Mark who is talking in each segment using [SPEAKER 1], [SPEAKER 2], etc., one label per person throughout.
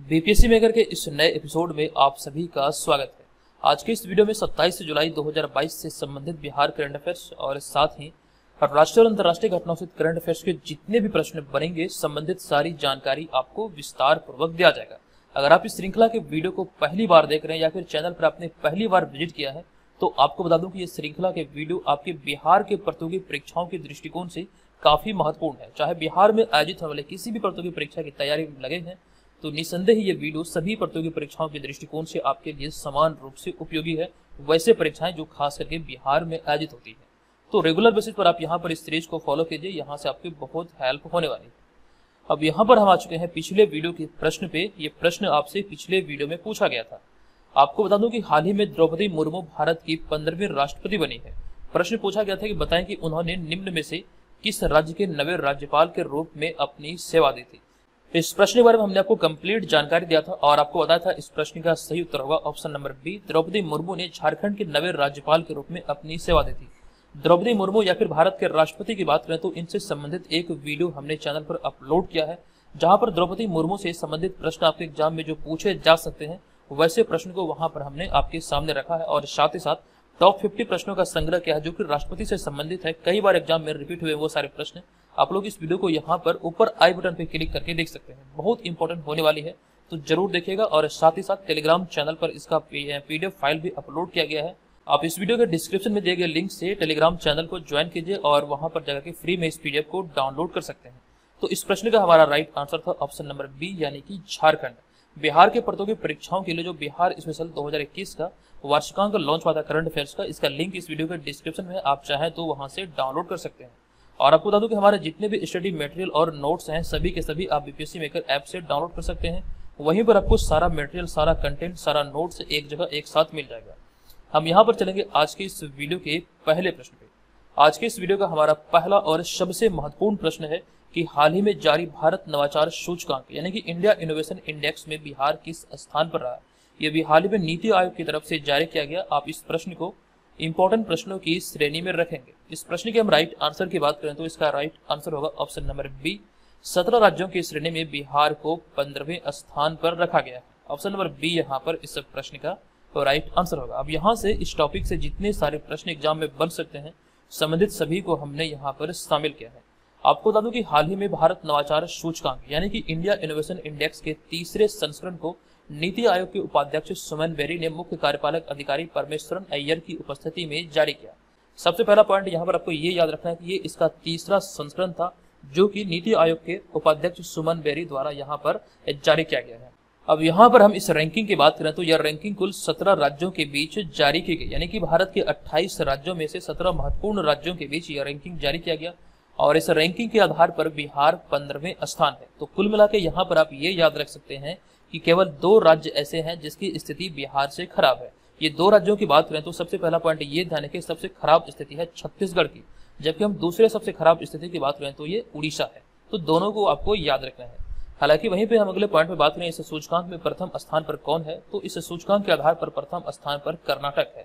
[SPEAKER 1] BPSC maker के इस नए एपिसोड में आप सभी का स्वागत है। आज के इस वीडियो में 27 जुलाई 2022 से संबंधित बिहार करंट अफेयर्स और साथ ही राष्ट्रीय और अंतर्राष्ट्रीय घटनाओं से करंट अफेयर्स के जितने भी प्रश्न बनेंगे संबंधित सारी जानकारी आपको विस्तार पूर्वक दिया जाएगा। अगर आप इस श्रृंखला के वीडियो को पहली बार देख रहे हैं या फिर चैनल पर आपने पहली बार विजिट किया है तो आपको बता दूं कि ये श्रृंखला के वीडियो आपके बिहार के प्रतियोगी परीक्षाओं के दृष्टिकोण से काफी महत्वपूर्ण है। चाहे बिहार में आयोजित होने वाले किसी भी प्रतियोगी परीक्षा की तैयारी में लगे हैं तो निसंदेह ये वीडियो सभी प्रतियोगी परीक्षाओं के दृष्टिकोण से आपके लिए समान रूप से उपयोगी है। वैसे परीक्षाएं जो खास करके बिहार में आयोजित होती है तो रेगुलर बेसिस पर आप यहाँ पर इस सीरीज को फॉलो कीजिए, यहाँ से आपकी बहुत हेल्प होने वाली है। अब यहाँ पर हम आ चुके हैं पिछले वीडियो के प्रश्न पे। ये प्रश्न आपसे पिछले वीडियो में पूछा गया था। आपको बता दूं कि हाल ही में द्रौपदी मुर्मू भारत की 15वीं राष्ट्रपति बनी है। प्रश्न पूछा गया था कि बताएं कि उन्होंने निम्न में से किस राज्य के नवे राज्यपाल के रूप में अपनी सेवा दी थी। इस प्रश्न के बारे में हमने आपको कंप्लीट जानकारी दिया था और आपको बताया था इस प्रश्न का सही उत्तर होगा option number B. Draupadi Murmu ने झारखंड के नवे राज्यपाल के रूप में अपनी सेवा दी थी। द्रौपदी मुर्मू या फिर भारत के राष्ट्रपति की बात करें तो इनसे संबंधित एक वीडियो हमने चैनल पर अपलोड किया है, जहां पर द्रौपदी मुर्मू से संबंधित प्रश्न आपके एग्जाम में जो पूछे जा सकते हैं वैसे प्रश्न को वहां पर हमने आपके सामने रखा है और साथ ही साथ टॉप 50 प्रश्नों का संग्रह किया है जो कि राष्ट्रपति से संबंधित है। कई बार एग्जाम में रिपीट हुए वो सारे प्रश्न आप लोग इस वीडियो को यहाँ पर ऊपर आई बटन पे क्लिक करके देख सकते हैं। बहुत इंपॉर्टेंट होने वाली है तो जरूर देखिएगा। और साथ ही साथ टेलीग्राम चैनल पर इसका पीडीएफ फाइल भी अपलोड किया गया है। आप इस वीडियो के डिस्क्रिप्शन में दिए गए लिंक से टेलीग्राम चैनल को ज्वाइन कीजिए और वहां पर जाकर के फ्री में इस पीडीएफ को डाउनलोड कर सकते हैं। तो इस प्रश्न का हमारा राइट आंसर था ऑप्शन नंबर बी यानी कि झारखंड। बिहार के प्रतियोगी परीक्षाओं के लिए जो बिहार स्पेशल 2021 का वार्षिकांक लॉन्च हुआ था करंट अफेयर्स का, इसका लिंक इस वीडियो के डिस्क्रिप्शन में आप चाहें तो वहां से डाउनलोड कर सकते हैं। और आपको बता दूं कि हमारे जितने भी स्टडी मटेरियल और नोट्स हैं सभी के सभी आप बीपीएससी मेकर ऐप से डाउनलोड कर सकते हैं। वहीं पर आपको सारा मटेरियल, सारा कंटेंट, सारा नोट्स एक जगह एक साथ मिल जाएगा। हम यहाँ पर चलेंगे आज के इस वीडियो के पहले प्रश्न पे। आज के इस वीडियो का हमारा पहला और सबसे महत्वपूर्ण प्रश्न है कि हाल ही में जारी भारत नवाचार सूचकांक यानी कि इंडिया इनोवेशन इंडेक्स में बिहार किस स्थान पर रहा। यह भी हाल ही में नीति आयोग की तरफ से जारी किया गया। आप इस प्रश्न को इंपॉर्टेंट प्रश्नों की श्रेणी में रखेंगे। इस प्रश्न के हम राइट आंसर की बात करें तो इसका राइट आंसर होगा ऑप्शन नंबर बी। 17 राज्यों की श्रेणी में बिहार को 15वें स्थान पर रखा गया है। ऑप्शन नंबर बी यहाँ पर इस प्रश्न का राइट आंसर होगा। अब यहाँ से इस टॉपिक से जितने सारे प्रश्न एग्जाम में बन सकते हैं संबंधित सभी को हमने यहाँ पर शामिल किया है। आपको बता दूं कि हाल ही में भारत नवाचार सूचकांक यानी कि इंडिया इनोवेशन इंडेक्स के तीसरे संस्करण को नीति आयोग के उपाध्यक्ष सुमन बेरी ने मुख्य कार्यपालक अधिकारी परमेश्वरन अय्यर की उपस्थिति में जारी किया। सबसे पहला पॉइंट यहाँ पर आपको ये याद रखना है कि ये इसका तीसरा संस्करण था जो कि नीति आयोग के उपाध्यक्ष सुमन बेरी द्वारा यहाँ पर जारी किया गया है। अब यहाँ पर हम इस रैंकिंग की बात करें तो यह रैंकिंग कुल 17 राज्यों के बीच जारी की गई, यानी कि भारत के 28 राज्यों में से 17 महत्वपूर्ण राज्यों के बीच यह रैंकिंग जारी किया गया और इस रैंकिंग के आधार पर बिहार 15वें स्थान है। तो कुल मिलाकर यहाँ पर आप ये याद रख सकते हैं कि केवल 2 राज्य ऐसे हैं जिसकी स्थिति बिहार से खराब है। ये 2 राज्यों की बात करें तो सबसे पहला पॉइंट ये ध्यान रखें सबसे खराब स्थिति है छत्तीसगढ़ की, जबकि हम दूसरे सबसे खराब स्थिति की बात करें तो ये उड़ीसा है। तो दोनों को आपको याद रखना है। हालांकि वहीं पे हम अगले पॉइंट में बात करें इस सूचकांक में प्रथम स्थान पर कौन है तो इस सूचकांक के आधार पर प्रथम स्थान पर कर्नाटक है,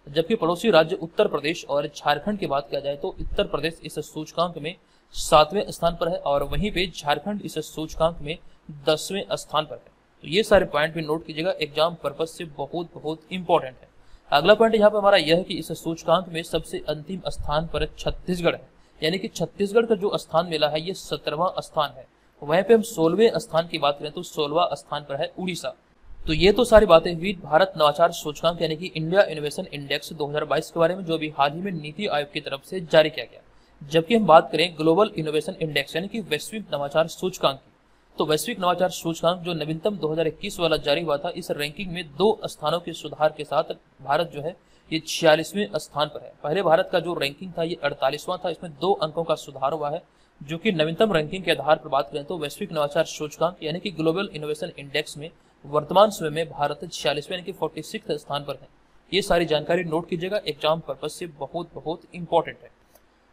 [SPEAKER 1] जबकि पड़ोसी राज्य उत्तर प्रदेश और झारखंड की बात किया जाए तो उत्तर प्रदेश इस सूचकांक में 7वें स्थान पर है और वहीं पे झारखंड इस सूचकांक में 10वें स्थान पर है। तो ये सारे पॉइंट भी नोट कीजिएगा, एग्जाम पर्पज से बहुत बहुत इंपॉर्टेंट है। अगला पॉइंट यहाँ पर हमारा यह है कि इस सूचकांक में सबसे अंतिम स्थान पर छत्तीसगढ़ है, यानी कि छत्तीसगढ़ का जो स्थान मिला है ये 17वां स्थान है। वहीं पे हम 16वें स्थान की बात करें तो 16वां स्थान पर है उड़ीसा। तो ये तो सारी बातें हुई भारत नवाचार सूचकांक यानी कि इंडिया इनोवेशन इंडेक्स 2022 के बारे में जो भी हाल ही में नीति आयोग की तरफ से जारी किया गया। जबकि हम बात करें ग्लोबल इनोवेशन इंडेक्स यानी कि वैश्विक नवाचार सूचकांक की, तो वैश्विक नवाचार सूचकांक जो नवीनतम 2021 वाला जारी हुआ था, इस रैंकिंग में 2 स्थानों के सुधार के साथ भारत जो है ये 46वें स्थान पर है। पहले भारत का जो रैंकिंग था ये 48वां था, इसमें 2 अंकों का सुधार हुआ है। जो कि नवीनतम रैंकिंग के आधार पर बात करें तो वैश्विक नवाचार सूचकांक यानी कि ग्लोबल इनोवेशन इंडेक्स में वर्तमान समय में भारत 46वें यानी कि 46th स्थान पर है। ये सारी जानकारी नोट कीजिएगा, एग्जाम पर्पज से बहुत बहुत इंपॉर्टेंट है।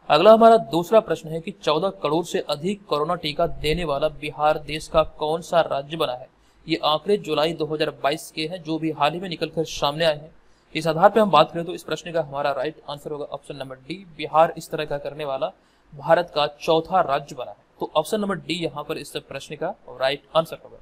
[SPEAKER 1] अगला हमारा दूसरा प्रश्न है कि 14 करोड़ से अधिक कोरोना टीका देने वाला बिहार देश का कौन सा राज्य बना है। ये आंकड़े जुलाई 2022 के हैं जो भी हाल ही में निकलकर सामने आए हैं। इस आधार पर हम बात करें तो इस प्रश्न का हमारा राइट आंसर होगा ऑप्शन नंबर डी। बिहार इस तरह का करने वाला भारत का चौथा राज्य बना है। तो ऑप्शन नंबर डी यहाँ पर इस प्रश्न का राइट आंसर होगा।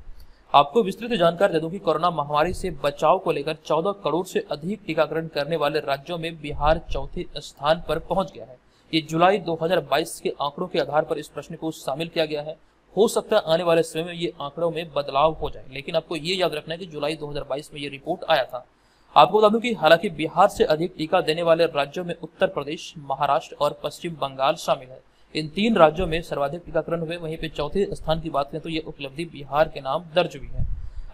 [SPEAKER 1] आपको विस्तृत जानकारी दे दूं कि कोरोना महामारी से बचाव को लेकर 14 करोड़ से अधिक टीकाकरण करने वाले राज्यों में बिहार चौथे स्थान पर पहुंच गया है। ये जुलाई 2022 के आंकड़ों के आधार पर इस प्रश्न को शामिल किया गया है। हो सकता है आने वाले समय में ये आंकड़ों में बदलाव हो जाए, लेकिन आपको ये याद रखना है कि जुलाई 2022 में ये रिपोर्ट आया था। आपको बता दूं कि हालांकि बिहार से अधिक टीका देने वाले राज्यों में उत्तर प्रदेश, महाराष्ट्र और पश्चिम बंगाल शामिल है। इन 3 राज्यों में सर्वाधिक टीकाकरण हुए। वहीं पे चौथे स्थान की बात करें तो ये उपलब्धि बिहार के नाम दर्ज हुई है।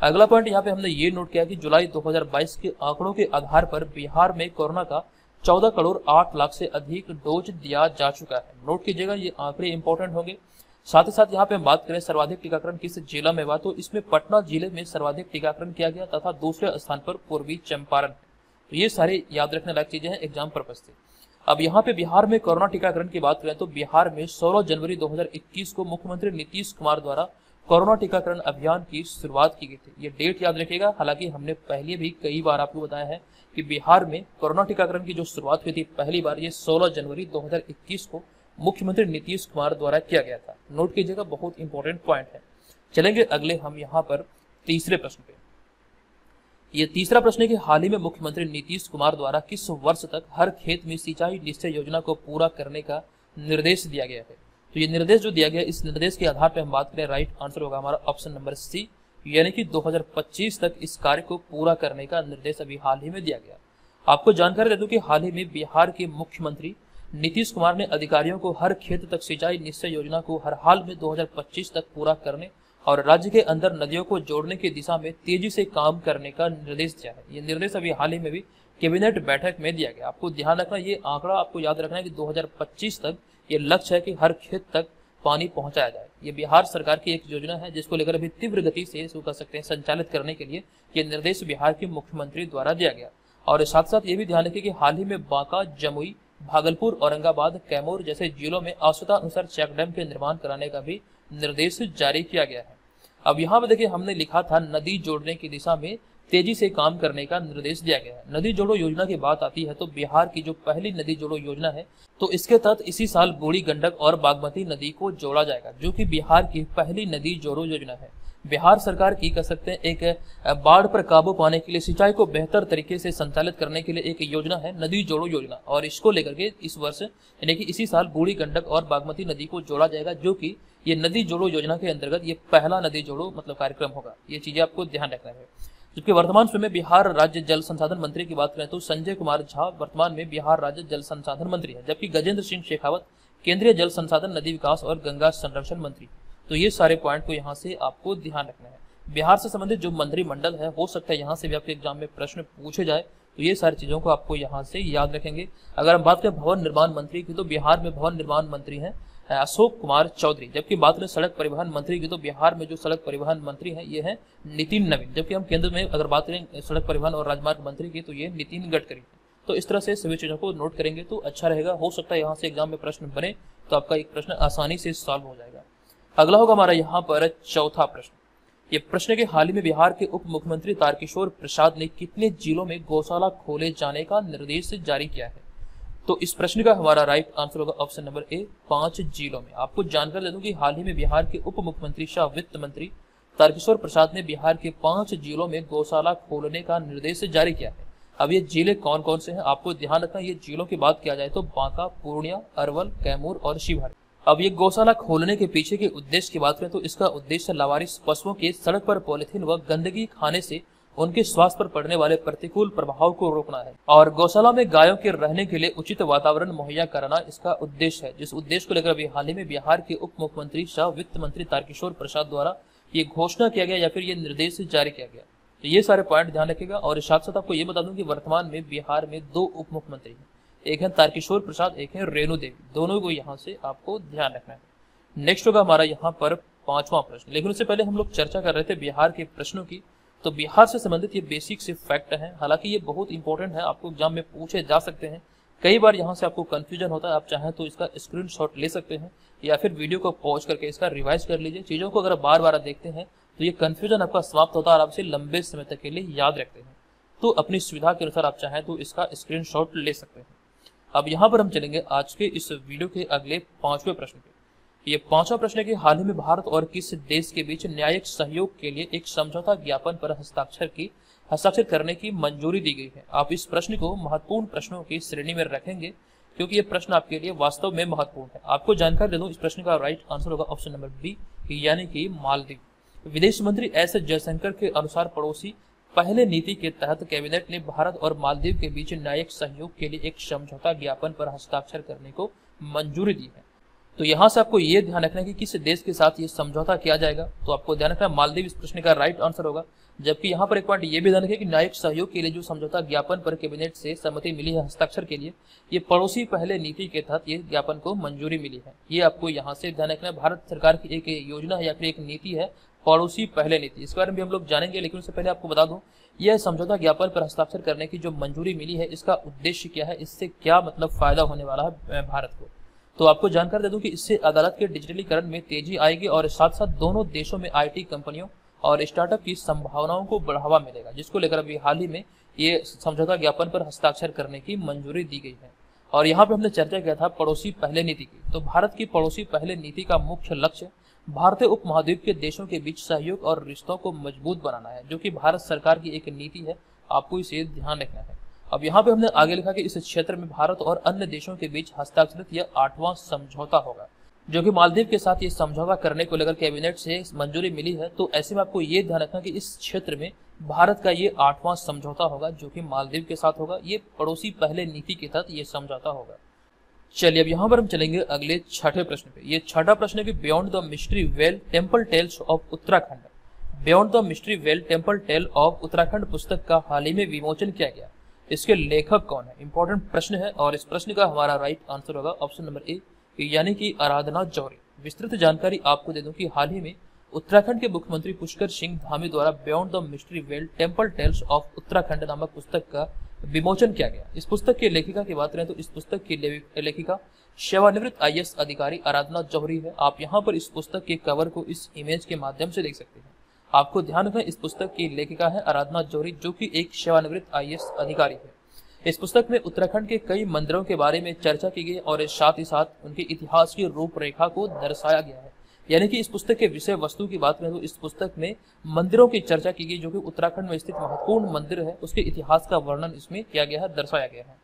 [SPEAKER 1] अगला पॉइंट यहाँ पे हमने ये नोट किया कि जुलाई 2022 के आंकड़ों के आधार पर बिहार में कोरोना का 14 करोड़ 8 लाख से अधिक डोज दिया जा चुका है। नोट कीजिएगा, ये आंकड़े इंपॉर्टेंट होंगे। साथ ही साथ यहाँ पे हम बात करें सर्वाधिक टीकाकरण किस जिला में हुआ, तो इसमें पटना जिले में सर्वाधिक टीकाकरण किया गया तथा दूसरे स्थान पर पूर्वी चंपारण। तो ये सारे याद रखने लायक चीजें हैं एग्जाम पर्पज से। अब यहाँ पे बिहार में कोरोना टीकाकरण की बात करें तो बिहार में 16 जनवरी 2021 को मुख्यमंत्री नीतीश कुमार द्वारा कोरोना टीकाकरण अभियान की शुरुआत की गई थी। ये डेट याद रखिएगा। हालांकि हमने पहले भी कई बार आपको बताया है कि बिहार में कोरोना टीकाकरण की जो शुरुआत हुई थी पहली बार, ये 16 जनवरी 2021 को मुख्यमंत्री नीतीश कुमार द्वारा किया गया था। नोट कीजिएगा, बहुत इंपॉर्टेंट पॉइंट है। चलेंगे अगले हम यहाँ पर तीसरे प्रश्न पे। ये तीसरा प्रश्न है कि हाल ही में मुख्यमंत्री नीतीश कुमार द्वारा किस वर्ष तक हर खेत में सिंचाई निश्चय योजना को पूरा करने का निर्देश दिया गया है। तो ये निर्देश जो दिया गया, इस निर्देश के आधार पर हम बात करें, राइट आंसर होगा हमारा ऑप्शन नंबर सी, यानी कि 2025 तक इस कार्य को पूरा करने का निर्देश अभी हाल ही में दिया गया। आपको जानकारी दे दूं कि हाल ही में बिहार के मुख्यमंत्री नीतीश कुमार ने अधिकारियों को हर खेत तक सिंचाई निश्चय योजना को हर हाल में 2025 तक पूरा करने और राज्य के अंदर नदियों को जोड़ने की दिशा में तेजी से काम करने का निर्देश दिया है। ये निर्देश अभी हाल ही में भी कैबिनेट बैठक में दिया गया। आपको ध्यान रखना, ये आंकड़ा आपको याद रखना है कि 2025 तक ये लक्ष्य है कि हर खेत तक पानी पहुंचाया जाए। ये बिहार सरकार की एक योजना है जिसको लेकर अभी तीव्र गति से इसको कह सकते हैं संचालित करने के लिए ये निर्देश बिहार के मुख्यमंत्री द्वारा दिया गया। और साथ साथ ये भी ध्यान रखिए कि हाल ही में बांका, जमुई, भागलपुर, औरंगाबाद, कैमूर जैसे जिलों में आवश्यकतानुसार चेक डैम के निर्माण कराने का भी निर्देश जारी किया गया है। अब यहाँ पे देखिए हमने लिखा था नदी जोड़ने की दिशा में तेजी से काम करने का निर्देश दिया गया है। नदी जोड़ो योजना की बात आती है तो बिहार की जो पहली नदी जोड़ो योजना है, तो इसके तहत इसी साल बूढ़ी गंडक और बागमती नदी को जोड़ा जाएगा, जो कि बिहार की पहली नदी जोड़ो योजना है। बिहार सरकार की कह सकते हैं एक बाढ़ पर काबू पाने के लिए सिंचाई को बेहतर तरीके से संचालित करने के लिए एक योजना है नदी जोड़ो योजना, और इसको लेकर के इस वर्ष यानी कि इसी साल बूढ़ी गंडक और बागमती नदी को जोड़ा जाएगा, जो कि ये नदी जोड़ो योजना के अंतर्गत ये पहला नदी जोड़ो मतलब कार्यक्रम होगा। ये चीजें आपको ध्यान रखना है। जबकि वर्तमान समय में बिहार राज्य जल संसाधन मंत्री की बात करें तो संजय कुमार झा वर्तमान में बिहार राज्य जल संसाधन मंत्री है, जबकि गजेंद्र सिंह शेखावत केंद्रीय जल संसाधन, नदी विकास और गंगा संरक्षण मंत्री। तो ये सारे पॉइंट को यहाँ से आपको ध्यान रखना है। बिहार से संबंधित जो मंत्रिमंडल है, हो सकता है यहाँ से भी आपके एग्जाम में प्रश्न पूछे जाए, तो ये सारी चीजों को आपको यहाँ से याद रखेंगे। अगर हम बात करें भवन निर्माण मंत्री की, तो बिहार में भवन निर्माण मंत्री हैं अशोक कुमार चौधरी। जबकि बात करें सड़क परिवहन मंत्री की, तो बिहार में जो सड़क परिवहन मंत्री हैं ये है नितिन नवीन। जबकि हम केंद्र में अगर बात करें सड़क परिवहन और राजमार्ग मंत्री की, तो ये नितिन गडकरी। तो इस तरह से सभी चीजों को नोट करेंगे तो अच्छा रहेगा। हो सकता है यहाँ से एग्जाम में प्रश्न बने तो आपका एक प्रश्न आसानी से सॉल्व हो जाएगा। अगला होगा हमारा यहाँ पर चौथा प्रश्न। ये प्रश्न के हाल ही में बिहार के उप मुख्यमंत्री तारकिशोर प्रसाद ने कितने जिलों में गौशाला खोले जाने का निर्देश जारी किया है। तो इस प्रश्न का हमारा राइट आंसर होगा ऑप्शन नंबर ए, 5 जिलों में। आपको जानकारी दे दूं कि हाल ही में बिहार के उप मुख्यमंत्री शाह वित्त मंत्री तारकिशोर प्रसाद ने बिहार के 5 जिलों में गौशाला खोलने का निर्देश जारी किया है। अब ये जिले कौन कौन से हैं आपको ध्यान रखना। ये जिलों की बात किया जाए तो बांका, पूर्णिया, अरवल, कैमूर और शिवहर। अब ये गौशाला खोलने के पीछे के उद्देश्य की बात करें तो इसका उद्देश्य लावारिस पशुओं के सड़क पर पॉलिथीन व गंदगी खाने से उनके स्वास्थ्य पर पड़ने वाले प्रतिकूल प्रभाव को रोकना है और गौशाला में गायों के रहने के लिए उचित वातावरण मुहैया कराना इसका उद्देश्य है। जिस उद्देश्य को लेकर अभी हाल ही में बिहार के उप मुख्यमंत्री शाह वित्त मंत्री तारकिशोर प्रसाद द्वारा ये घोषणा किया गया या फिर ये निर्देश जारी किया गया। तो ये सारे पॉइंट ध्यान रखिएगा। और साथ साथ आपको ये बता दूं कि वर्तमान में बिहार में 2 उप मुख्यमंत्री हैं, एक है तारकिशोर प्रसाद, एक है रेणु देवी। दोनों को यहाँ से आपको ध्यान रखना है। नेक्स्ट होगा हमारा यहाँ पर 5वां प्रश्न। लेकिन उससे पहले हम लोग चर्चा कर रहे थे बिहार के प्रश्नों की। तो बिहार से संबंधित ये बेसिक से फैक्ट है, हालांकि ये बहुत इंपॉर्टेंट है, आपको एग्जाम में पूछे जा सकते हैं। कई बार यहाँ से आपको कंफ्यूजन होता है, आप चाहें तो इसका स्क्रीनशॉट ले सकते हैं या फिर वीडियो को पॉज करके इसका रिवाइज कर लीजिए। चीजों को अगर बार बार देखते हैं तो ये कंफ्यूजन आपका समाप्त होता है और आप इसे लंबे समय तक के लिए याद रखते हैं। तो अपनी सुविधा के अनुसार आप चाहें तो इसका स्क्रीनशॉट ले सकते हैं। अब यहाँ पर हम चलेंगे आज के इस वीडियो के अगले 5वें प्रश्न पे। ये पांचवा प्रश्न है कि हाल ही में भारत और किस देश के बीच न्यायिक सहयोग के लिए एक समझौता ज्ञापन पर हस्ताक्षर करने की मंजूरी दी गई है। आप इस प्रश्न को महत्वपूर्ण प्रश्नों की श्रेणी में रखेंगे क्योंकि ये प्रश्न आपके लिए वास्तव में महत्वपूर्ण है। आपको जानकारी दे दूं, इस प्रश्न का राइट आंसर होगा ऑप्शन नंबर बी, यानी कि मालदीव। विदेश मंत्री एस जयशंकर के अनुसार पड़ोसी पहले नीति के तहत कैबिनेट ने भारत और मालदीव के बीच न्यायिक सहयोग के लिए एक समझौता ज्ञापन पर हस्ताक्षर करने को मंजूरी दी है। तो यहाँ से आपको ये ध्यान रखना है कि किस देश के साथ ये समझौता किया जाएगा। तो आपको ध्यान रखना मालदीव इस प्रश्न का राइट आंसर होगा। जबकि यहाँ पर एक पॉइंट ये भी ध्यान रखें कि न्यायिक सहयोग के लिए जो समझौता ज्ञापन पर कैबिनेट से सहमति मिली है हस्ताक्षर के लिए, ये पड़ोसी पहले नीति के तहत ये ज्ञापन को मंजूरी मिली है। ये आपको यहाँ से ध्यान रखना है। भारत सरकार की एक योजना है या फिर एक नीति है पड़ोसी पहले नीति, इस बारे में भी हम लोग जानेंगे। लेकिन उससे पहले आपको बता दूं, यह समझौता ज्ञापन पर हस्ताक्षर करने की जो मंजूरी मिली है, इसका उद्देश्य क्या है, इससे क्या मतलब फायदा होने वाला है भारत को। तो आपको जानकारी दे दूं कि इससे अदालत के डिजिटलीकरण में तेजी आएगी और साथ साथ दोनों देशों में IT कंपनियों और स्टार्टअप की संभावनाओं को बढ़ावा मिलेगा, जिसको लेकर अभी हाल ही में ये समझौता ज्ञापन पर हस्ताक्षर करने की मंजूरी दी गई है। और यहाँ पे हमने चर्चा किया था पड़ोसी पहले नीति की। तो भारत की पड़ोसी पहले नीति का मुख्य लक्ष्य भारतीय उपमहाद्वीप के देशों के बीच सहयोग और रिश्तों को मजबूत बनाना है, जो कि भारत सरकार की एक नीति है। आपको इसे ध्यान रखना है। अब यहाँ पे हमने आगे लिखा कि इस क्षेत्र में भारत और अन्य देशों के बीच हस्ताक्षरित यह 8वां समझौता होगा, जो कि मालदीव के साथ ये समझौता करने को लेकर कैबिनेट से मंजूरी मिली है। तो ऐसे में आपको ये ध्यान रखना कि इस क्षेत्र में भारत का ये 8वां समझौता होगा, जो कि मालदीव के साथ होगा। ये पड़ोसी पहले नीति के तहत ये समझौता होगा। चलिए अब यहाँ पर हम चलेंगे अगले छठे प्रश्न पे। ये छठा प्रश्न है कि beyond the mystery well temple tales of Uttarakhand. Beyond the mystery well temple tale of Uttarakhand पुस्तक का हाल ही में विमोचन किया गया। इसके लेखक कौन है? इंपॉर्टेंट प्रश्न है और इस प्रश्न का हमारा राइट आंसर होगा ऑप्शन नंबर ए, यानी कि आराधना जौहरी। विस्तृत जानकारी आपको दे दूं कि हाल ही में उत्तराखंड के मुख्यमंत्री पुष्कर सिंह धामी द्वारा beyond the mystery well temple tales of Uttarakhand नामक पुस्तक का विमोचन किया गया। इस पुस्तक की लेखिका की बात करें तो इस पुस्तक की लेखिका सेवानिवृत्त IAS अधिकारी आराधना जौहरी है। आप यहाँ पर इस पुस्तक के कवर को इस इमेज के माध्यम से देख सकते हैं। आपको ध्यान रखना, इस पुस्तक की लेखिका है आराधना जौहरी, जो कि एक सेवानिवृत्त IAS अधिकारी है। इस पुस्तक में उत्तराखंड के कई मंदिरों के बारे में चर्चा की गई और साथ ही साथ उनके इतिहास की रूपरेखा को दर्शाया गया है। यानी कि इस पुस्तक के विषय वस्तु की बात करें तो इस पुस्तक में मंदिरों की चर्चा की गई, जो कि उत्तराखंड में स्थित महत्वपूर्ण मंदिर है, उसके इतिहास का वर्णन इसमें किया गया है, दर्शाया गया है।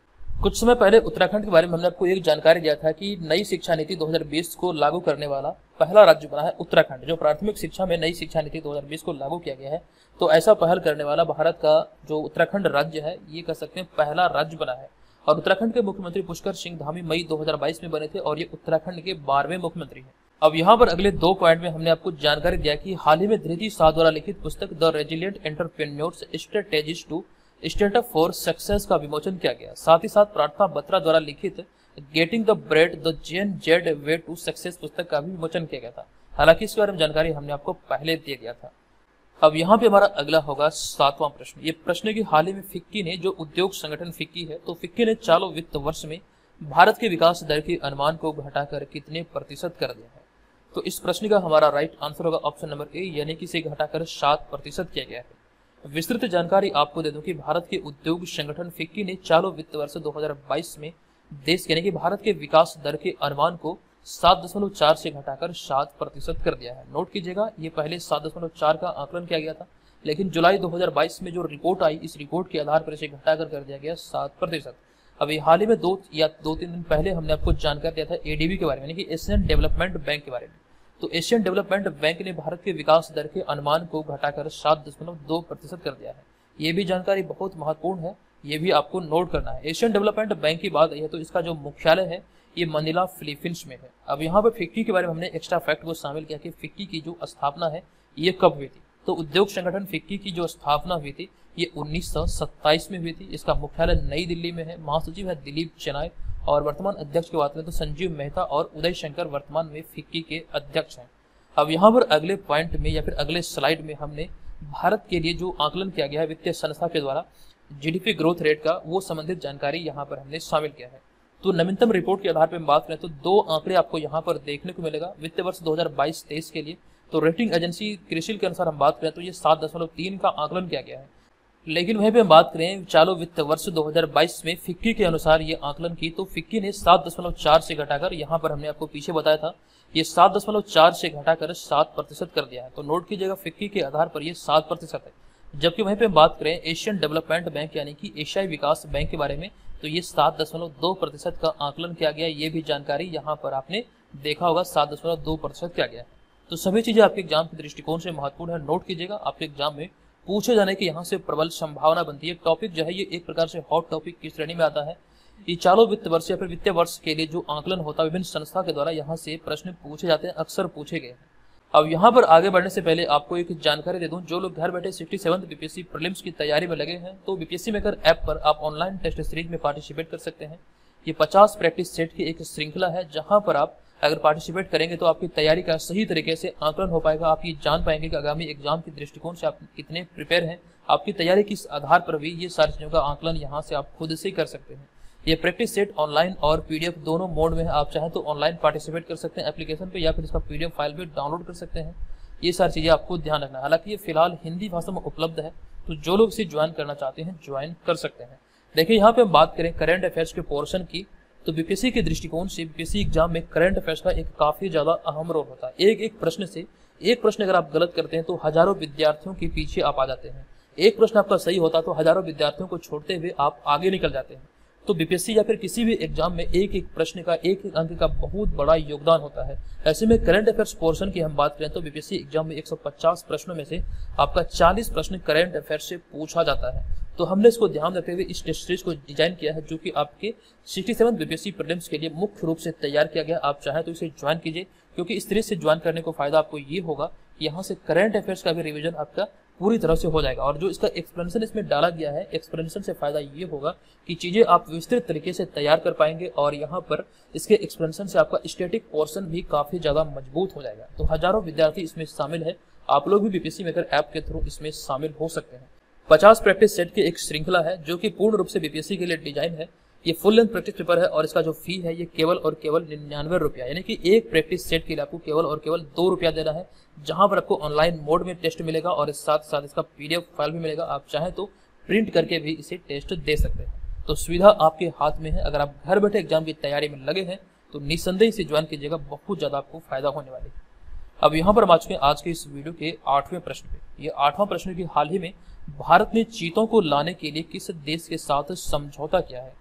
[SPEAKER 1] कुछ समय पहले उत्तराखंड के बारे में हमने आपको एक जानकारी दिया था कि नई शिक्षा नीति 2020 को लागू करने वाला पहला राज्य बना है उत्तराखंड। जो प्राथमिक शिक्षा में नई शिक्षा नीति 2020 को लागू किया गया है, तो ऐसा पहल करने वाला भारत का जो उत्तराखंड राज्य है, ये कह सकते हैं पहला राज्य बना है। और उत्तराखंड के मुख्यमंत्री पुष्कर सिंह धामी मई 2022 में बने थे और ये उत्तराखंड के 12वें मुख्यमंत्री हैं। अब यहाँ पर अगले 2 पॉइंट में हमने आपको जानकारी दिया कि हाल ही में धृति शाह द्वारा लिखित पुस्तक the resilient entrepreneurs strategies to startup for success का विमोचन किया गया। साथ ही साथ प्रार्थना बत्रा द्वारा लिखित getting the bread the JNZ way to success पुस्तक का भी विमोचन किया गया था। हालांकि इसके बारे में जानकारी हमने आपको पहले दे दिया था। अब यहाँ पे हमारा अगला होगा 7वां प्रश्न। ये प्रश्न है कि हाल ही में फिक्की ने, जो उद्योग संगठन फिक्की है, तो फिक्की ने चालू वित्त वर्ष में भारत के विकास दर के अनुमान को घटाकर कितने प्रतिशत कर दिया है? तो इस प्रश्न का हमारा राइट आंसर होगा ऑप्शन नंबर ए, यानी कि इसे घटाकर 7% किया गया है। विस्तृत जानकारी आपको दे दूं कि भारत के उद्योग संगठन फिक्की ने चालू वित्त वर्ष 2022 में देश यानी कि भारत के विकास दर के अनुमान को 7.4 से घटाकर 7% कर दिया है। नोट कीजिएगा, ये पहले 7.4 का आकलन किया गया था, लेकिन जुलाई 2022 में जो रिपोर्ट आई, इस रिपोर्ट के आधार पर इसे घटाकर कर दिया गया 7%। अभी हाल ही में 2-3 दिन पहले हमने आपको जानकारी दिया था ADB के बारे में, यानी कि एशियन डेवलपमेंट बैंक के बारे में। तो एशियन डेवलपमेंट बैंक ने भारत के विकास दर के अनुमान को घटाकर 7.2% कर दिया है। ये भी जानकारी बहुत महत्वपूर्ण है, ये भी आपको नोट करना है। एशियन डेवलपमेंट बैंक की बात है तो इसका जो मुख्यालय है ये मनीला फिलीपींस में है। अब यहाँ पर फिक्की के बारे में हमने एक्स्ट्रा फैक्ट को शामिल किया कि फिक्की की जो स्थापना है ये कब हुई थी। तो उद्योग संगठन फिक्की की जो स्थापना हुई थी ये 1927 में हुई थी। इसका मुख्यालय नई दिल्ली में है। महासचिव है दिलीप चेनाय और वर्तमान अध्यक्ष की बात करें तो संजीव मेहता और उदय शंकर वर्तमान में फिक्की के अध्यक्ष हैं। अब यहाँ पर अगले पॉइंट में या फिर अगले स्लाइड में हमने भारत के लिए जो आकलन किया गया है वित्तीय संस्था के द्वारा GDP ग्रोथ रेट का, वो संबंधित जानकारी यहाँ पर हमने शामिल किया है। तो नवीनतम रिपोर्ट के आधार पर हम बात करें तो 2 आंकड़े आपको यहाँ पर देखने को मिलेगा वित्त वर्ष 2022-23 के लिए। तो रेटिंग एजेंसी क्रिसिल के अनुसार हम बात करें तो ये 7.3 का आकलन किया गया है। लेकिन वहीं पे हम बात करें चालू वित्त वर्ष 2022 में फिक्की के अनुसार ये आकलन की, तो फिक्की ने 7.4 से घटाकर, यहाँ पर हमने आपको पीछे बताया था ये 7.4 से घटाकर 7% कर दिया है। तो नोट कीजिएगा फिक्की के आधार पर ये 7% है। जबकि वहीं पे हम बात करें एशियन डेवलपमेंट बैंक यानी कि एशियाई विकास बैंक के बारे में, तो ये 7.2% का आकलन किया गया। ये भी जानकारी यहाँ पर आपने देखा होगा 7.2% किया गया है। तो सभी चीजें आपके एग्जाम के दृष्टिकोण से महत्वपूर्ण है। नोट कीजिएगा आपके एग्जाम में पूछे जाने की यहाँ से प्रबल संभावना बनती है। टॉपिक जो है ये एक प्रकार से हॉट टॉपिक की श्रेणी में आता है। ये चालू वित्त वर्ष या फिर वित्तीय वर्ष के लिए जो आकलन होता है विभिन्न संस्था के द्वारा यहाँ से प्रश्न पूछे जाते हैं, अक्सर पूछे गए हैं। अब यहाँ पर आगे बढ़ने से पहले आपको एक जानकारी दे दूं, जो लोग घर बैठे 67th बीपीएससी प्रीलिम्स की तैयारी में लगे हैं तो बीपीएससी मेकर ऐप पर आप ऑनलाइन टेस्ट सीरीज में पार्टिसिपेट कर सकते हैं। ये 50 प्रैक्टिस सेट की एक श्रृंखला है, जहां पर आप अगर पार्टिसिपेट करेंगे तो आपकी तैयारी का सही तरीके से आकलन हो पाएगा। आप ये जान पाएंगे कि आगामी एग्जाम के दृष्टिकोण से आप कितने प्रिपेयर हैं, आपकी तैयारी किस आधार पर भी ये सारी चीजों का आकलन यहाँ से आप खुद से कर सकते हैं। ये प्रैक्टिस सेट ऑनलाइन और पीडीएफ दोनों मोड में है। आप चाहें तो ऑनलाइन पार्टिसिपेट कर सकते हैं एप्लीकेशन पे, या फिर इसका पीडीएफ फाइल भी डाउनलोड कर सकते हैं। ये सारी चीजें आपको ध्यान रखना है। हालांकि ये फिलहाल हिंदी भाषा में उपलब्ध है, तो जो लोग इसे ज्वाइन करना चाहते हैं ज्वाइन कर सकते हैं। देखिए यहाँ पे हम बात करें करंट अफेयर्स के पोर्शन की, तो बीपीएससी के दृष्टिकोण से बीपीएससी एग्जाम में करंट अफेयर्स का एक काफी ज्यादा अहम रोल होता है। एक प्रश्न अगर आप गलत करते हैं तो हजारों विद्यार्थियों के पीछे आप आ जाते हैं। एक प्रश्न आपका सही होता है तो हजारों विद्यार्थियों को छोड़ते हुए आप आगे निकल जाते हैं। तो बीपीएससी या फिर किसी भी एग्जाम में एक प्रश्न का एक अंक का बहुत बड़ा योगदान होता है। ऐसे में करंट अफेयर्स पोर्शन की हम बात करें तो बीपीएससी एग्जाम में 150 प्रश्नों में से आपका 40 प्रश्न करंट अफेयर्स से पूछा जाता है। तो हमने इसको ध्यान रखते हुए इस टेस्ट सीरीज को डिजाइन किया है, जो कि आपके 67 बीपीएससी प्रीलिम्स के लिए मुख्य रूप से तैयार किया गया। आप चाहें तो इसे ज्वाइन कीजिए, क्योंकि इस सीरीज से ज्वाइन करने को फायदा आपको ये होगा कि यहाँ से करंट अफेयर्स का भी रिवीजन आपका पूरी तरह से हो जाएगा। और जो इसका एक्सप्लेनेशन इसमें डाला गया है, एक्सप्लेनेशन से फायदा ये होगा कि चीजें आप विस्तृत तरीके से तैयार कर पाएंगे, और यहाँ पर इसके एक्सप्लेनेशन से आपका स्टैटिक पोर्शन भी काफी ज्यादा मजबूत हो जाएगा। तो हजारों विद्यार्थी इसमें शामिल है, आप लोग भी बीपीएससी मेकर ऐप के थ्रू इसमें शामिल हो सकते हैं। 50 प्रैक्टिस सेट की एक श्रृंखला है, जो कि पूर्ण रूप से बीपीएससी के लिए डिजाइन है। ये फुल लेंथ प्रैक्टिस पेपर है, और इसका जो फी है ये केवल और केवल 99 रुपया, यानी कि एक प्रैक्टिस सेट के लिए आपको केवल और केवल 2 रुपया देना है, जहां पर आपको ऑनलाइन मोड में टेस्ट मिलेगा और इस साथ साथ इसका पीडीएफ फाइल भी मिलेगा। आप चाहें तो प्रिंट करके भी इसे टेस्ट दे सकते हैं। तो सुविधा आपके हाथ में है। अगर आप घर बैठे एग्जाम की तैयारी में लगे हैं तो निस्संदेह इसे ज्वाइन कीजिएगा, बहुत ज्यादा आपको फायदा होने वाली है। अब यहाँ पर हम आ चुके हैं आज के इस वीडियो के 8वें प्रश्न पे। ये 8वां प्रश्न की हाल ही में भारत ने चीतों को लाने के लिए किस देश के साथ समझौता किया है?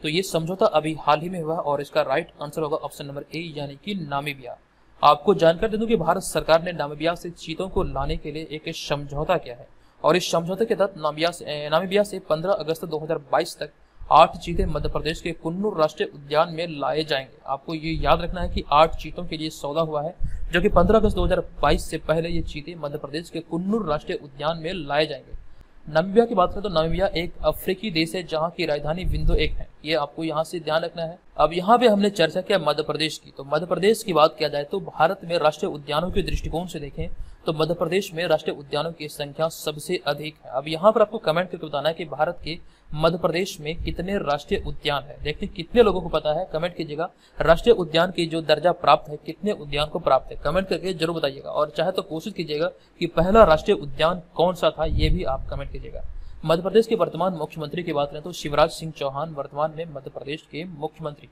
[SPEAKER 1] तो ये समझौता अभी हाल ही में हुआ, और इसका राइट आंसर होगा ऑप्शन नंबर ए, यानी कि नामीबिया। आपको जानकारी दे दूं कि भारत सरकार ने नामीबिया से चीतों को लाने के लिए एक समझौता किया है, और इस समझौते के तहत नामीबिया से 15 अगस्त 2022 तक 8 चीते मध्य प्रदेश के कुन्नूर राष्ट्रीय उद्यान में लाए जाएंगे। आपको ये याद रखना है कि 8 चीतों के लिए सौदा हुआ है, जो कि 15 अगस्त 2022 से पहले ये चीते मध्य प्रदेश के कुन्नूर राष्ट्रीय उद्यान में लाए जाएंगे। नामीबिया की बात करें तो नामीबिया एक अफ्रीकी देश है, जहां की राजधानी विंडो एक है। ये आपको यहाँ से ध्यान रखना है। अब यहाँ पे हमने चर्चा किया मध्य प्रदेश की, तो मध्य प्रदेश की बात किया जाए तो भारत में राष्ट्रीय उद्यानों के दृष्टिकोण से देखें तो मध्य प्रदेश में राष्ट्रीय उद्यानों की संख्या सबसे अधिक है। अब यहाँ पर आपको कमेंट करके बताना है कि भारत के मध्य प्रदेश में कितने राष्ट्रीय उद्यान है। देखते हैं कितने लोगों को पता है, कमेंट कीजिएगा। राष्ट्रीय उद्यान की जो दर्जा प्राप्त है, कितने उद्यान को प्राप्त है, कमेंट करके जरूर बताइएगा। और चाहे तो कोशिश कीजिएगा कि पहला राष्ट्रीय उद्यान कौन सा था, ये भी आप कमेंट कीजिएगा। मध्य प्रदेश के वर्तमान मुख्यमंत्री की बात करें तो शिवराज सिंह चौहान वर्तमान में मध्य प्रदेश के मुख्यमंत्री।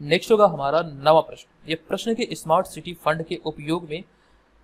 [SPEAKER 1] नेक्स्ट होगा हमारा 9वां प्रश्न। ये प्रश्न के स्मार्ट सिटी फंड के उपयोग में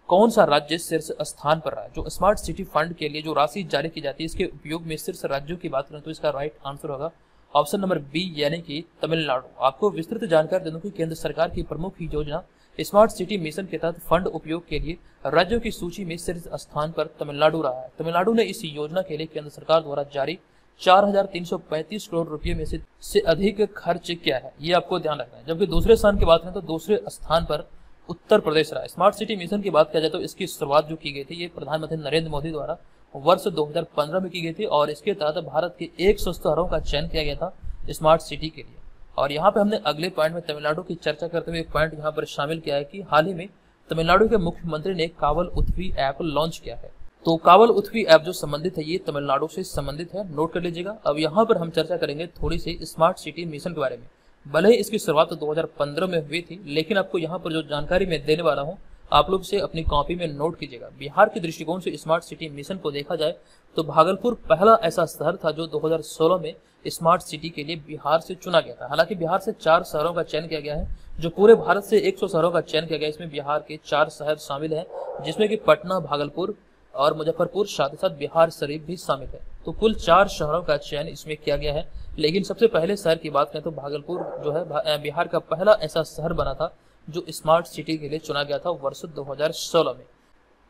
[SPEAKER 1] कौन सा राज्य शीर्ष स्थान पर रहा है? जो स्मार्ट सिटी फंड के लिए जो राशि जारी की जाती है, इसके उपयोग में शीर्ष राज्यों की बात करें तो इसका राइट आंसर होगा ऑप्शन नंबर बी, यानी कि तमिलनाडु। आपको विस्तृत जानकारी दे दूं कि केंद्र सरकार की प्रमुख योजना स्मार्ट सिटी मिशन के तहत फंड उपयोग के लिए राज्यों की सूची में शीर्ष स्थान पर तमिलनाडु रहा है। तमिलनाडु ने इस योजना के लिए केंद्र सरकार द्वारा जारी 4,335 करोड़ रुपए में से अधिक खर्च किया है। ये आपको ध्यान रखना है। जबकि दूसरे स्थान की बात करें तो दूसरे स्थान पर उत्तर प्रदेश रहा है। स्मार्ट सिटी मिशन की बात किया जाए तो इसकी शुरुआत जो की गई थी, ये प्रधानमंत्री नरेंद्र मोदी द्वारा वर्ष 2015 में की गई थी, और इसके तहत भारत के 100 शहरों का चयन किया गया था स्मार्ट सिटी के लिए। और यहाँ पे हमने अगले पॉइंट में तमिलनाडु की चर्चा करते हुए एक पॉइंट यहाँ पर शामिल किया है कि हाल ही में तमिलनाडु के मुख्यमंत्री ने कावल उथवी ऐप लॉन्च किया है। तो कावल उथवी ऐप जो संबंधित है, ये तमिलनाडु से संबंधित है, नोट कर लीजिएगा। अब यहाँ पर हम चर्चा करेंगे थोड़ी सी स्मार्ट सिटी मिशन के बारे में। भले ही इसकी शुरुआत 2015 में हुई थी, लेकिन आपको यहाँ पर जो जानकारी मैं देने वाला हूँ आप लोग इसे अपनी कॉपी में नोट कीजिएगा। बिहार के दृष्टिकोण से स्मार्ट सिटी मिशन को देखा जाए तो भागलपुर पहला ऐसा शहर था जो 2016 में स्मार्ट सिटी के लिए बिहार से चुना गया था। हालांकि बिहार से 4 शहरों का चयन किया गया है, जो पूरे भारत से 100 शहरों का चयन किया गया है। इसमें बिहार के 4 शहर शामिल हैं, जिसमें कि पटना, भागलपुर और मुजफ्फरपुर, साथ ही साथ बिहार शरीफ भी शामिल है। तो कुल 4 शहरों का चयन इसमें किया गया है। लेकिन सबसे पहले शहर की बात करें तो भागलपुर जो है बिहार का पहला ऐसा शहर बना था जो स्मार्ट सिटी के लिए चुना गया था वर्ष 2016 में।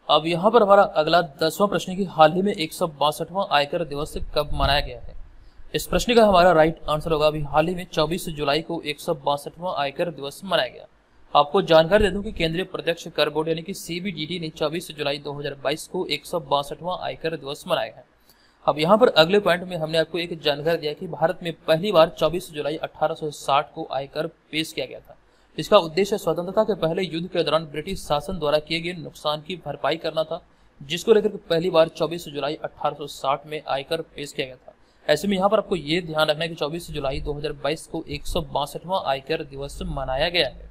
[SPEAKER 1] अब यहाँ पर हमारा अगला 10वां प्रश्न है कि हाल ही में 162वां आयकर दिवस कब मनाया गया है। इस प्रश्न का हमारा राइट आंसर होगा अभी हाल ही में 24 जुलाई को 162वां आयकर दिवस मनाया गया। आपको जानकारी दे दूं कि केंद्रीय प्रत्यक्ष कर बोर्ड यानी कि CBDT ने 24 जुलाई 2022 को 162वां आयकर दिवस मनाया है। अब यहाँ पर अगले पॉइंट में हमने आपको एक जानकारी दिया कि भारत में पहली बार 24 जुलाई 1860 को आयकर पेश किया गया था। इसका उद्देश्य स्वतंत्रता के पहले युद्ध के दौरान ब्रिटिश शासन द्वारा किए गए नुकसान की भरपाई करना था, जिसको लेकर पहली बार 24 जुलाई 1860 में आयकर पेश किया गया था। ऐसे में यहाँ पर आपको ये ध्यान रखना है कि 24 जुलाई 2022 को 162वां आयकर दिवस मनाया गया है।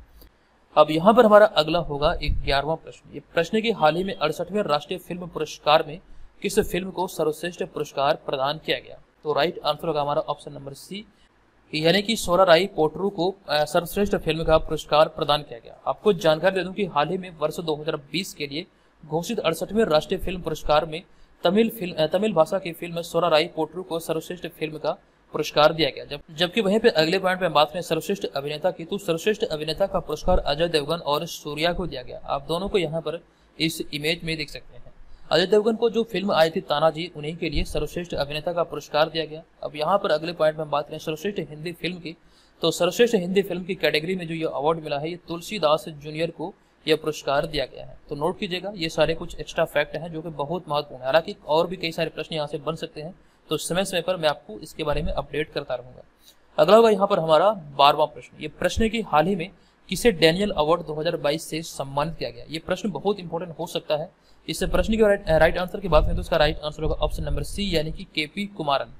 [SPEAKER 1] अब यहाँ पर हमारा अगला होगा 11वां प्रश्न। ये प्रश्न की हाल ही में 68वें राष्ट्रीय फिल्म पुरस्कार में किस फिल्म को सर्वश्रेष्ठ पुरस्कार प्रदान किया गया। तो राइट आंसर होगा हमारा ऑप्शन नंबर सी, यानी कि सोराराई पोट्रू को सर्वश्रेष्ठ फिल्म का पुरस्कार प्रदान किया गया। आपको जानकारी दे दूं कि हाल ही में वर्ष 2020 के लिए घोषित 68वें राष्ट्रीय फिल्म पुरस्कार में तमिल भाषा की फिल्म सोराराई पोट्रू को सर्वश्रेष्ठ फिल्म का पुरस्कार दिया गया। जबकि वहीं पे अगले पॉइंट में बात करें सर्वश्रेष्ठ अभिनेता की, तो सर्वश्रेष्ठ अभिनेता का पुरस्कार अजय देवगन और सूर्या को दिया गया। आप दोनों को यहाँ पर इस इमेज में देख सकते हैं। अजय देवगन को जो फिल्म आई थी तानाजी, उन्हीं के लिए सर्वश्रेष्ठ अभिनेता का पुरस्कार दिया गया। अब यहाँ पर अगले पॉइंट में बात करें सर्वश्रेष्ठ हिंदी फिल्म की, तो सर्वश्रेष्ठ हिंदी फिल्म की कैटेगरी में जो ये अवार्ड मिला है, ये तुलसीदास जूनियर को यह पुरस्कार दिया गया है। तो नोट कीजिएगा, ये सारे कुछ एक्स्ट्रा फैक्ट हैं जो कि बहुत महत्वपूर्ण है। हालांकि और भी कई सारे प्रश्न यहाँ से बन सकते हैं, तो समय समय पर मैं आपको इसके बारे में अपडेट करता रहूंगा। अगला होगा यहाँ पर हमारा 12वां प्रश्न। ये प्रश्न की हाल ही में किसे डैनियल अवार्ड 2022 से सम्मानित किया गया। ये प्रश्न बहुत इंपॉर्टेंट हो सकता है। इस प्रश्न के राइट आंसर की बात करें तो इसका राइट आंसर होगा ऑप्शन नंबर सी, यानी कि KP कुमारन।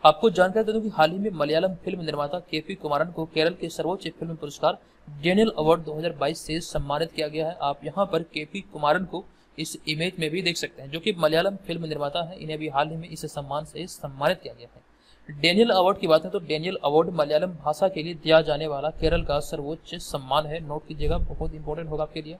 [SPEAKER 1] आपको जानकारी दे दूं कि हाल ही में मलयालम फिल्म निर्माता KP कुमारन को केरल के सर्वोच्च फिल्म पुरस्कार डैनियल अवार्ड 2022 से सम्मानित किया गया है। आप यहाँ पर KP कुमारन को इस इमेज में भी देख सकते हैं, जो कि मलयालम फिल्म निर्माता है। इन्हें भी हाल ही में इस सम्मान से सम्मानित किया गया है। डैनियल अवार्ड की बात है तो डैनियल अवार्ड मलयालम भाषा के लिए दिया जाने वाला केरल का सर्वोच्च सम्मान है। नोट कीजिएगा, बहुत इंपॉर्टेंट होगा आपके लिए।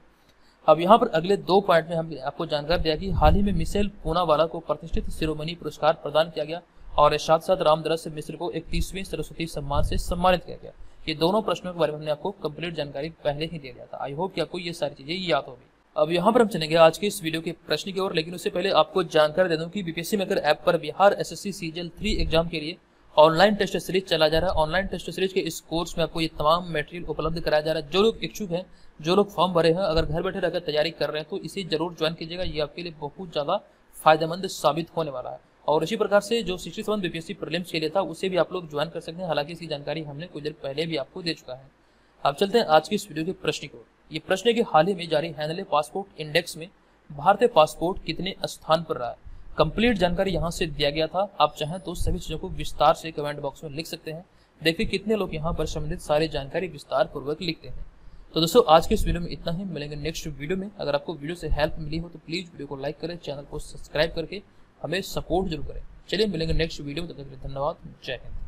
[SPEAKER 1] अब यहाँ पर अगले 2 पॉइंट में हम आपको जानकारी दिया कि हाल ही में मिशेल पूनावाला को प्रतिष्ठित शिरोमणि पुरस्कार प्रदान किया गया और साथ साथ रामदरस मिश्र को 31वीं सरस्वती सम्मान से सम्मानित किया गया। ये दोनों प्रश्नों के बारे में हमने आपको कंप्लीट जानकारी पहले ही दे दिया था। आई होप कि आपको ये सारी चीजें याद होगी। अब यहाँ पर हम चलेंगे आज के इस वीडियो के प्रश्न की ओर, लेकिन उससे पहले आपको जानकारी दे दूं कि बीपीएससी मेकर ऐप पर बिहार SSC CGL 3 एग्जाम के लिए ऑनलाइन टेस्ट सीरीज चला जा रहा है। ऑनलाइन टेस्ट सीरीज के इस कोर्स में आपको ये तमाम मटेरियल उपलब्ध कराया जा रहा है। जो लोग इच्छुक हैं, जो लोग फॉर्म भरे हैं, अगर घर बैठे रहकर तैयारी कर रहे हैं, तो इसे जरूर ज्वाइन कीजिएगा। ये आपके लिए बहुत ज्यादा फायदेमंद साबित होने वाला है। और इसी प्रकार से जो 67 बीपीएससी प्रीलिम्स के लिए था, उसे भी आप लोग ज्वाइन कर सकते हैं। हालांकि इसकी जानकारी हमने कुछ देर पहले भी आपको दे चुका है। अब चलते हैं आज की इस वीडियो के प्रश्न की ओर। ये प्रश्न है कि हाल ही में जारी हैंडले पासपोर्ट इंडेक्स में भारतीय पासपोर्ट कितने स्थान पर रहा है। कंप्लीट जानकारी यहाँ से दिया गया था। आप चाहें तो सभी चीजों को विस्तार से कमेंट बॉक्स में लिख सकते हैं। देखिए कितने लोग यहाँ पर संबंधित सारी जानकारी विस्तार पूर्वक लिखते हैं। तो दोस्तों आज के इस वीडियो में इतना ही। मिलेंगे नेक्स्ट वीडियो में। अगर आपको वीडियो से हेल्प मिली हो तो प्लीज वीडियो को लाइक करें, चैनल को सब्सक्राइब करके हमें सपोर्ट जरूर करें। चलिए मिलेंगे नेक्स्ट वीडियो में, तब तक के लिए धन्यवाद। जय हिंद।